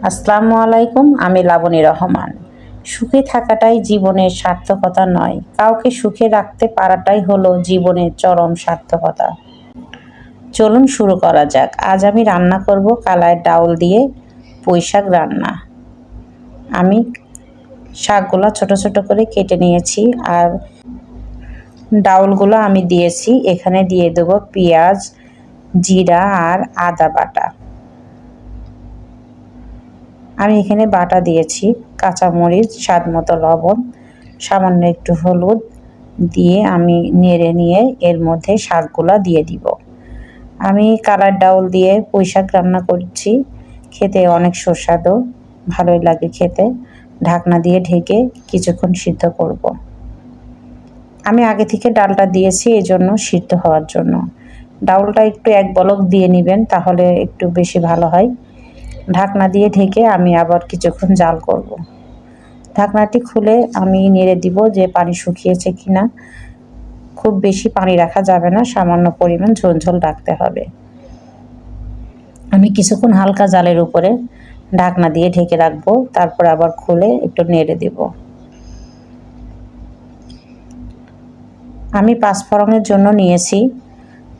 আসসালামু আলাইকুম, আমি লাবণী রহমান। সুখে থাকাটাই জীবনের সার্থকতা নয়, কাউকে সুখে রাখতে পারাটাই হলো জীবনের চরম সার্থকতা। চলুন শুরু করা যাক। আজ আমি রান্না করব কালার ডাউল দিয়ে পুঁইশাক রান্না। আমি শাকগুলো ছোট ছোট করে কেটে নিয়েছি আর ডাউলগুলো আমি দিয়েছি। এখানে দিয়ে দেবো পেঁয়াজ, জিরা আর আদা বাটা। আমি এখানে বাটা দিয়েছি, কাঁচামরিচ, স্বাদ মতো লবণ, সামান্য একটু হলুদ দিয়ে আমি নেড়ে নিয়ে এর মধ্যে শাকগুলা দিয়ে দিব। আমি কালার ডাউল দিয়ে পুঁইশাক রান্না করছি, খেতে অনেক সুস্বাদু, ভালোই লাগে খেতে। ঢাকনা দিয়ে ঢেকে কিছুক্ষণ সিদ্ধ করব। আমি আগে থেকে ডালটা দিয়েছি এই জন্য সিদ্ধ হওয়ার জন্য। ডাউলটা একটু এক বলক দিয়ে নেবেন, তাহলে একটু বেশি ভালো হয়। ঢাকনা দিয়ে ঢেকে আমি আবার কিছুক্ষণ জাল করব। ঢাকনাটি খুলে আমি নেড়ে দিব যে পানি শুকিয়েছে কিনা। খুব বেশি পানি রাখা যাবে না, সামান্য পরিমাণ ঝোলঝোল রাখতে হবে। আমি কিছুক্ষণ হালকা জালের উপরে ঢাকনা দিয়ে ঢেকে রাখবো, তারপর আবার খুলে একটু নেড়ে দেব। আমি পাঁচফোড়নের জন্য নিয়েছি,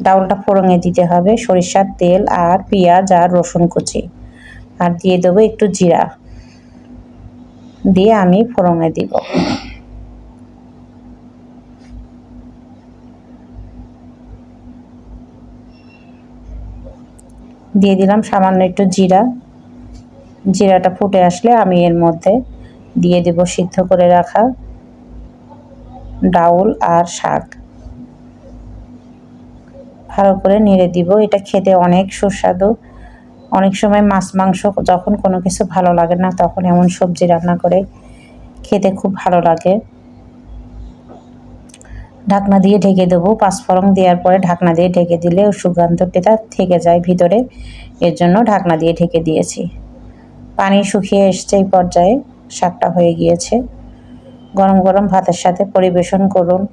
ডাউলটা ফোড়নে দিতে হবে সরিষার তেল আর পেঁয়াজ আর রসুন কুচি, আর দিয়ে দেবো একটু জিরা দিয়ে আমি ফোড়নে দিব। দিয়ে দিলাম সামান্য একটু জিরা। জিরাটা ফুটে আসলে আমি এর মধ্যে দিয়ে দেব সিদ্ধ করে রাখা ডাউল আর শাক। ভালো করে নেড়ে দিব। এটা খেতে অনেক সুস্বাদু। অনেক সময় মাছ মাংস যখন কোনো কিছু ভালো লাগে না তখন এমন সবজি রান্না করে খেতে খুব ভালো লাগে। ঢাকনা দিয়ে ঢেকে দেবো। পাঁচফোড়ন দেওয়ার পরে ঢাকনা দিয়ে ঢেকে দিলে সুগন্ধটা থেকে যায় ভিতরে, এর জন্য ঢাকনা দিয়ে ঢেকে দিয়েছি। পানি শুকিয়ে এসছে, এই পর্যায়ে শাকটা হয়ে গিয়েছে। গরম গরম ভাতের সাথে পরিবেশন করুন,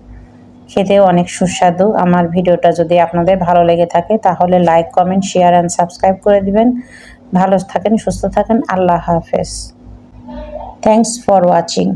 খেতেও অনেক সুস্বাদু। আমার ভিডিওটা যদি আপনাদের ভালো লেগে থাকে তাহলে like, comment, share and subscribe করে দিবেন। ভালো থাকেন, সুস্থ থাকেন। আল্লাহ হাফেজ। Thanks for watching.